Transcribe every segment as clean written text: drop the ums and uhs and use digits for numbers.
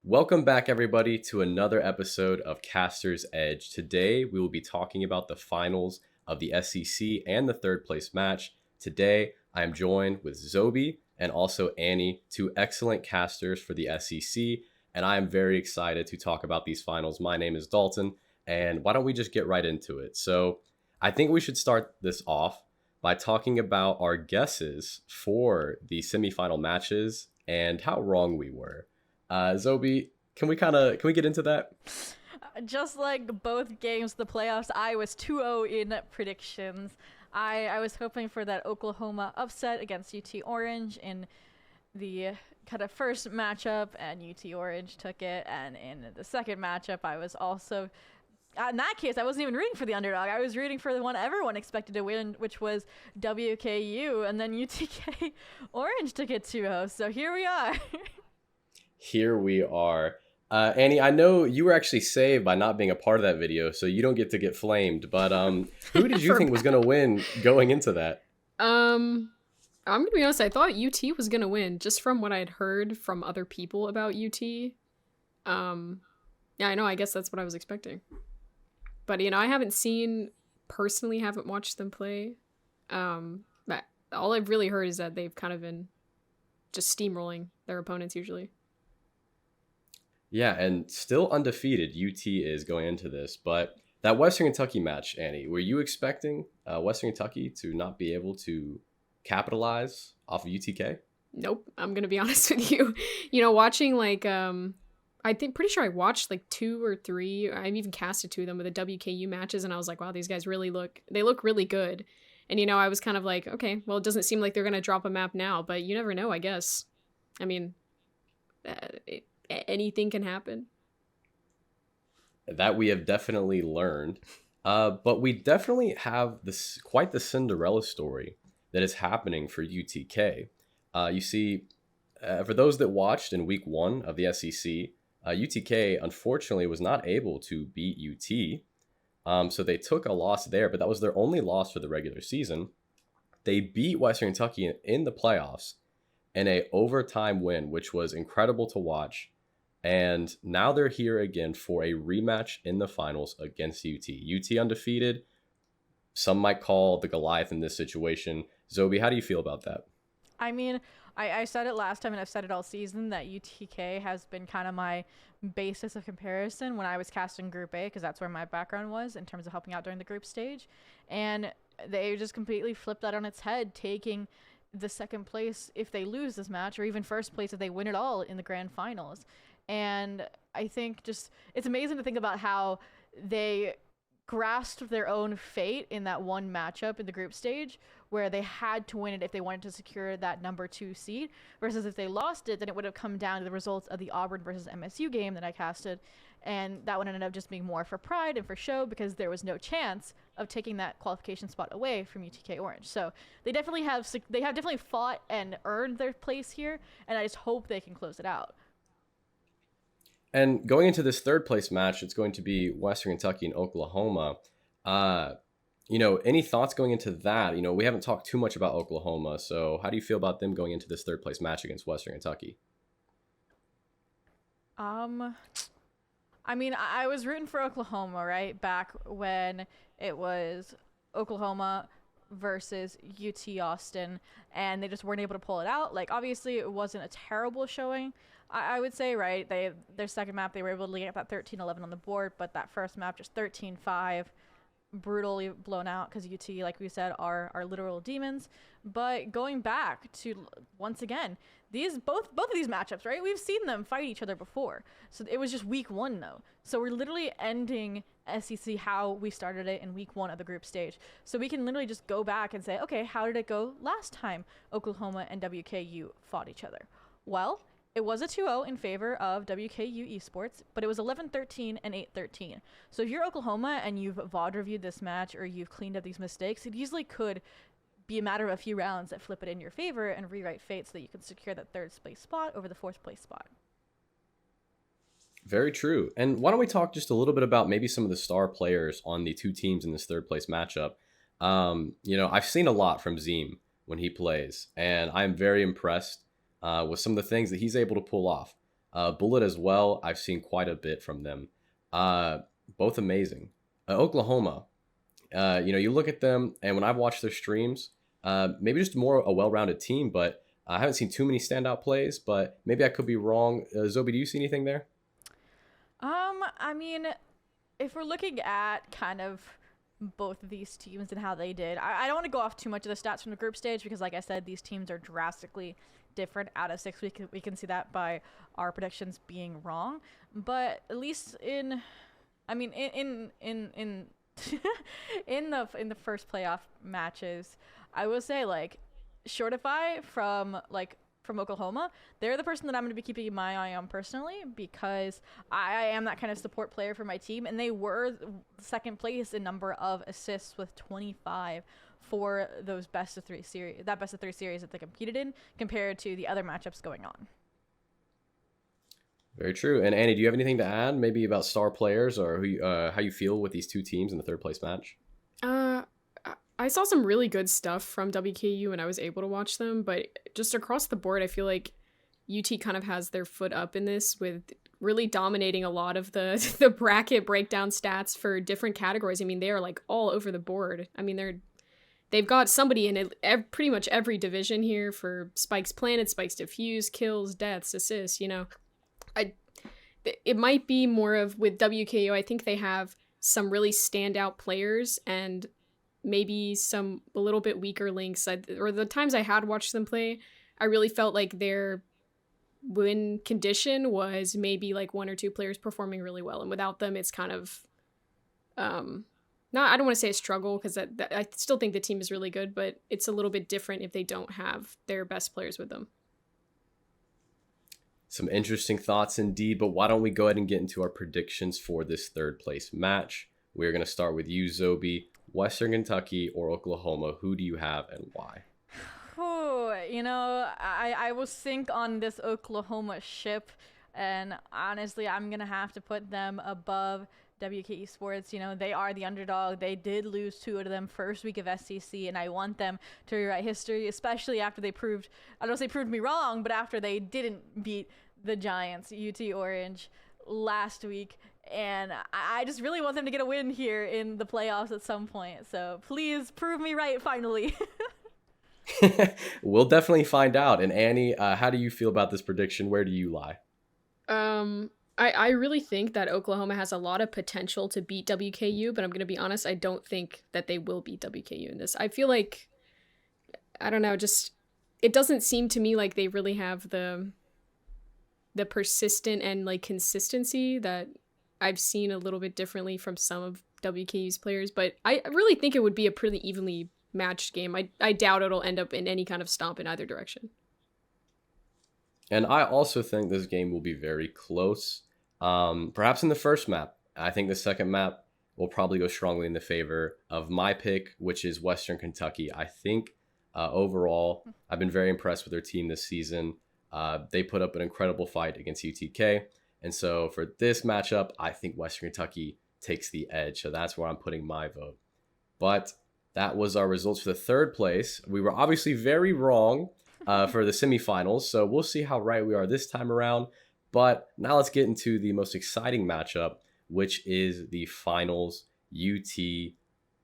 Welcome back, everybody, to another episode of Caster's Edge. Today, we will be talking about the finals of the SEC and the third place match. Today, I am joined with Zobi and also Annie, two excellent casters for the SEC, and I am very excited to talk about these finals. My name is Dalton, and why don't we just get right into it? So, I think we should start this off by talking about our guesses for the semifinal matches and how wrong we were. Zobi, can we get into that? Just like both games, the playoffs, I was 2-0 in predictions. I was hoping for that Oklahoma upset against UT Orange in the kind of first matchup, and UT Orange took it. And in the second matchup, I was also, in that case, I wasn't even rooting for the underdog. I was rooting for the one everyone expected to win, which was WKU, and then UTK Orange took it 2-0. So here we are. Here we are. Annie, I know you were actually saved by not being a part of that video, so you don't get to get flamed. But who did you think was going to win going into that? I'm gonna be honest. I thought UT was gonna win just from what I'd heard from other people about UT. Yeah, I know. I guess that's what I was expecting. But I haven't haven't watched them play. But all I've really heard is that they've kind of been just steamrolling their opponents usually. Yeah, and still undefeated, UT is going into this. But that Western Kentucky match, Annie, were you expecting Western Kentucky to not be able to capitalize off of UTK? Nope. I'm gonna be honest with you. Watching pretty sure I watched like two or three. I've even casted two of them with the WKU matches, and I was like, wow, these guys look really good. And I was kind of like, okay, well, it doesn't seem like they're gonna drop a map now, but you never know, I guess. I mean, anything can happen. That we have definitely learned. But we definitely have this quite the Cinderella story that is happening for UTK. You see, for those that watched in week one of the SEC, UTK unfortunately was not able to beat UT. So they took a loss there, but that was their only loss for the regular season. They beat Western Kentucky in the playoffs in a overtime win, which was incredible to watch. And now they're here again for a rematch in the finals against UT. UT undefeated. Some might call the Goliath in this situation. Zobi, how do you feel about that? I mean, I said it last time and I've said it all season that UTK has been kind of my basis of comparison when I was casting Group A, because that's where my background was in terms of helping out during the group stage. And they just completely flipped that on its head, taking the second place if they lose this match, or even first place if they win it all in the grand finals. And I think just it's amazing to think about how they grasped their own fate in that one matchup in the group stage where they had to win it if they wanted to secure that number 2 seed, versus if they lost it, then it would have come down to the results of the Auburn versus MSU game that I casted, and that would end up just being more for pride and for show because there was no chance of taking that qualification spot away from UTK Orange. So they have definitely fought and earned their place here, and I just hope they can close it out. And going into this third place match, it's going to be Western Kentucky and Oklahoma. Any thoughts going into that? We haven't talked too much about Oklahoma, so how do you feel about them going into this third place match against Western Kentucky? I mean, I was rooting for Oklahoma, right? Back when it was Oklahoma versus UT Austin, and they just weren't able to pull it out. Like, obviously, it wasn't a terrible showing, I would say, right? Their second map, they were able to get that 13-11 on the board, but that first map, just 13-5, brutally blown out because UT, like we said, are literal demons. But going back to, once again, both of these matchups, right? We've seen them fight each other before. So it was just week one, though. So we're literally ending SEC how we started it in week one of the group stage. So we can literally just go back and say, okay, how did it go last time Oklahoma and WKU fought each other? Well, it was a 2-0 in favor of WKU Esports, but it was 11-13 and 8-13. So if you're Oklahoma and you've VOD reviewed this match or you've cleaned up these mistakes, it easily could be a matter of a few rounds that flip it in your favor and rewrite fate so that you can secure that third place spot over the fourth place spot. Very true. And why don't we talk just a little bit about maybe some of the star players on the two teams in this third place matchup? I've seen a lot from Zeem when he plays, and I'm very impressed with some of the things that he's able to pull off. Bullet as well. I've seen quite a bit from them. Both amazing. Oklahoma. You look at them, and when I've watched their streams, maybe just more a well-rounded team, but I haven't seen too many standout plays. But maybe I could be wrong. Zobi, do you see anything there? I mean, if we're looking at kind of both of these teams and how they did, I don't want to go off too much of the stats from the group stage because, like I said, these teams are drastically different out of six. We can see that by our predictions being wrong. But at least I mean, in in the first playoff matches, I will say like Shortify from Oklahoma, they're the person that I'm going to be keeping my eye on personally because I am that kind of support player for my team, and they were second place in number of assists with 25 for those best of three series that they competed in compared to the other matchups going on. Very true. And Annie, do you have anything to add, maybe about star players or how you feel with these two teams in the third place match? I saw some really good stuff from WKU and I was able to watch them, but just across the board, I feel like UT kind of has their foot up in this with really dominating a lot of the the bracket breakdown stats for different categories. I mean, they are like all over the board. I mean, they've got somebody in it, pretty much every division here for Spike's Planet, Spike's Diffuse, kills, deaths, assists. It might be more of with WKU. I think they have some really standout players and maybe some a little bit weaker links. Or the times I had watched them play, I really felt like their win condition was maybe like one or two players performing really well, and without them, it's kind of not. I don't want to say a struggle because I still think the team is really good, but it's a little bit different if they don't have their best players with them. Some interesting thoughts indeed, but why don't we go ahead and get into our predictions for this third place match? We're going to start with you, Zobi. Western Kentucky or Oklahoma, who do you have and why? Oh, I will sink on this Oklahoma ship, and honestly, I'm going to have to put them above WK Esports. They are the underdog. They did lose two of them first week of SCC, and I want them to rewrite history, especially after they proved me wrong, but after they didn't beat the Giants, UT Orange, last week. And I just really want them to get a win here in the playoffs at some point. So please prove me right finally. We'll definitely find out. And Annie, how do you feel about this prediction? Where do you lie? I really think that Oklahoma has a lot of potential to beat WKU, but I'm going to be honest, I don't think that they will beat WKU in this. I feel like, I don't know, just it doesn't seem to me like they really have the persistent and like consistency that I've seen a little bit differently from some of WKU's players, but I really think it would be a pretty evenly matched game. I doubt it'll end up in any kind of stomp in either direction. And I also think this game will be very close. Perhaps in the first map. I think the second map will probably go strongly in the favor of my pick, which is Western Kentucky. I think overall, I've been very impressed with their team this season. They put up an incredible fight against UTK. And so for this matchup, I think Western Kentucky takes the edge. So that's where I'm putting my vote. But that was our results for the third place. We were obviously very wrong for the semifinals. So we'll see how right we are this time around. But now let's get into the most exciting matchup, which is the finals, UT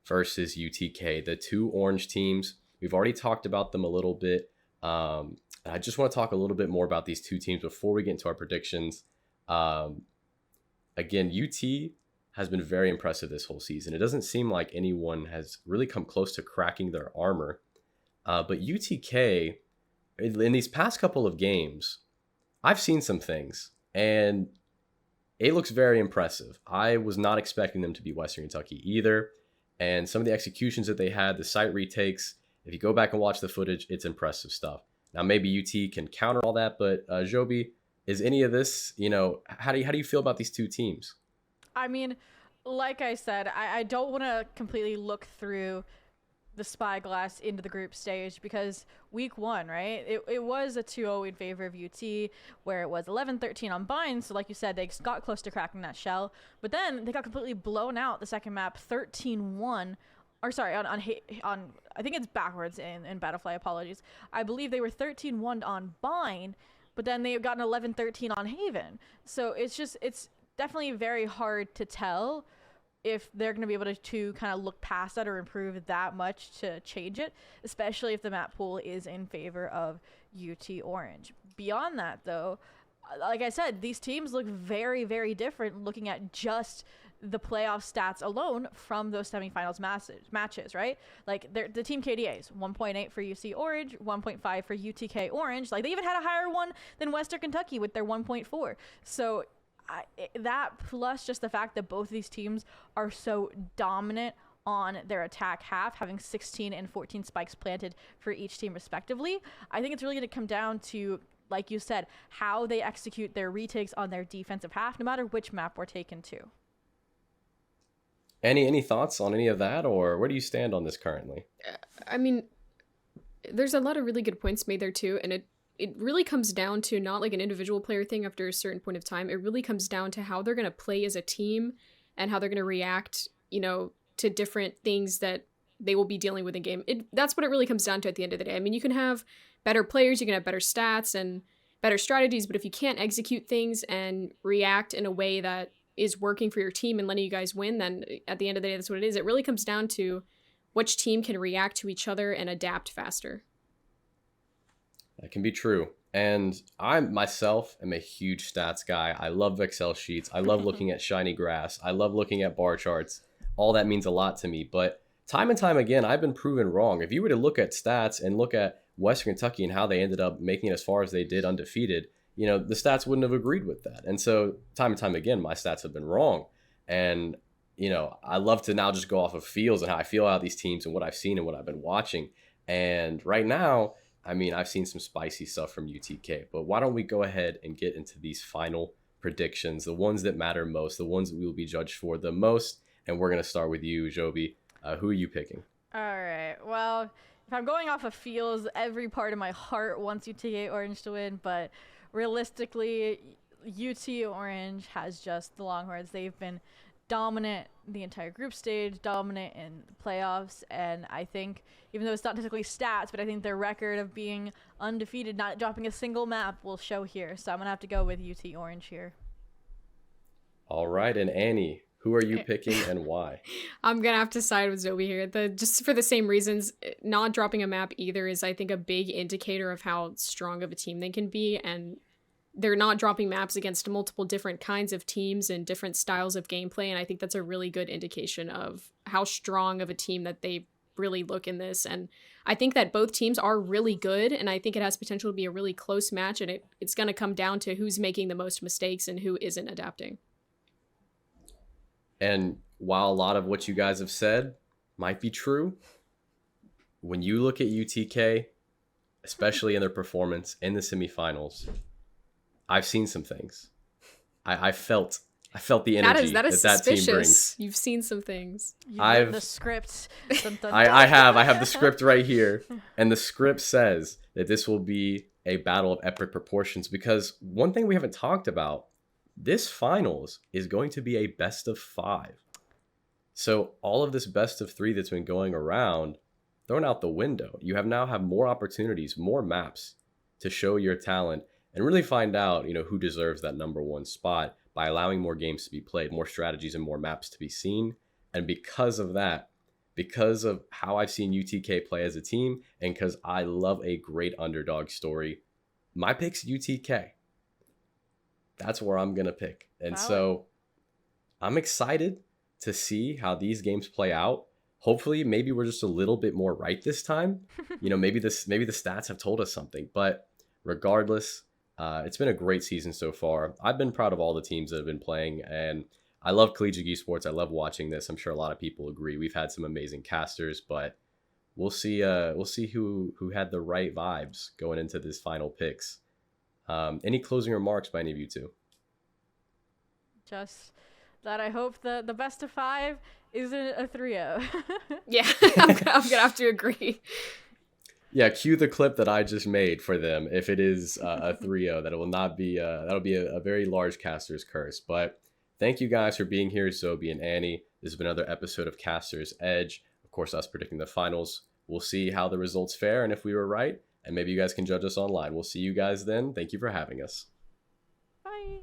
versus UTK, the two orange teams. We've already talked about them a little bit. And I just want to talk a little bit more about these two teams before we get into our predictions. Again, UT has been very impressive this whole season. It doesn't seem like anyone has really come close to cracking their armor. But UTK, in these past couple of games, I've seen some things, and it looks very impressive. I was not expecting them to be Western Kentucky either. And some of the executions that they had, the site retakes, if you go back and watch the footage, it's impressive stuff. Now, maybe UT can counter all that, but Joby, is any of this, how do you feel about these two teams? I mean, like I said, I don't want to completely look through the spyglass into the group stage because week one, right? It was a 2-0 in favor of UT where it was 11-13 on Bind. So like you said, they got close to cracking that shell. But then they got completely blown out the second map, 13-1. Or sorry, on I think it's backwards in Battlefly, apologies. I believe they were 13-1 on Bind. but then they've gotten 11-13 on Haven. So it's definitely very hard to tell if they're going to be able to kind of look past that or improve that much to change it, especially if the map pool is in favor of UT Orange. Beyond that, though, like I said, these teams look very, very different looking at just the playoff stats alone from those semifinals matches, right? Like the team KDAs, 1.8 for UC Orange, 1.5 for UTK Orange. Like they even had a higher one than Western Kentucky with their 1.4. So that plus just the fact that both of these teams are so dominant on their attack half, having 16 and 14 spikes planted for each team respectively, I think it's really going to come down to, like you said, how they execute their retakes on their defensive half, no matter which map we're taken to. Any thoughts on any of that, or where do you stand on this currently? I mean, there's a lot of really good points made there too, and it really comes down to not like an individual player thing after a certain point of time. It really comes down to how they're going to play as a team and how they're going to react, to different things that they will be dealing with in game. That's what it really comes down to at the end of the day. I mean, you can have better players, you can have better stats and better strategies, but if you can't execute things and react in a way that is working for your team and letting you guys win, then at the end of the day, that's what it is. It really comes down to which team can react to each other and adapt faster. That can be true. And I myself am a huge stats guy. I love Excel sheets. I love looking at shiny grass. I love looking at bar charts. All that means a lot to me. But time and time again, I've been proven wrong. If you were to look at stats and look at Western Kentucky and how they ended up making it as far as they did undefeated, the stats wouldn't have agreed with that. And so time and time again, my stats have been wrong. And, I love to now just go off of feels and how I feel about these teams and what I've seen and what I've been watching. And right now, I mean, I've seen some spicy stuff from UTK, but why don't we go ahead and get into these final predictions, the ones that matter most, the ones that we will be judged for the most. And we're going to start with you, Joby. Who are you picking? All right. Well, if I'm going off of feels, every part of my heart wants UTA Orange to win, but realistically, UT Orange has just the Longhorns. They've been dominant the entire group stage, dominant in the playoffs, and I think, even though it's not technically stats, but I think their record of being undefeated, not dropping a single map, will show here. So I'm going to have to go with UT Orange here. All right, and Annie, who are you picking and why? I'm going to have to side with Zoe here. Just for the same reasons, not dropping a map either is, I think, a big indicator of how strong of a team they can be, and they're not dropping maps against multiple different kinds of teams and different styles of gameplay, and I think that's a really good indication of how strong of a team that they really look in this. And I think that both teams are really good, and I think it has potential to be a really close match, and it's going to come down to who's making the most mistakes and who isn't adapting. And while a lot of what you guys have said might be true, when you look at UTK, especially in their performance in the semifinals, I've seen some things. I felt the energy that team brings. You've seen some things. You've read the script. I have the script right here, and the script says that this will be a battle of epic proportions, because one thing we haven't talked about, this finals is going to be a best of 5. So all of this best of 3 that's been going around, thrown out the window. You now have more opportunities, more maps to show your talent and really find out, who deserves that number 1 spot by allowing more games to be played, more strategies and more maps to be seen. And because of that, because of how I've seen UTK play as a team, and because I love a great underdog story, my pick's UTK. That's where I'm going to pick. And so I'm excited to see how these games play out. Hopefully, maybe we're just a little bit more right this time. Maybe the stats have told us something. But regardless, it's been a great season so far. I've been proud of all the teams that have been playing, and I love collegiate esports. I love watching this. I'm sure a lot of people agree. We've had some amazing casters, but we'll see. We'll see who had the right vibes going into this final picks. Any closing remarks by any of you two? Just that I hope the best of 5 isn't a 3-0. Yeah, I'm gonna have to agree. Yeah, cue the clip that I just made for them. If it is a 3-0, that it will not be. That'll be a very large caster's curse. But thank you guys for being here, Zoe and Annie. This has been another episode of Caster's Edge. Of course, us predicting the finals. We'll see how the results fare and if we were right. and maybe you guys can judge us online. We'll see you guys then. Thank you for having us. Bye.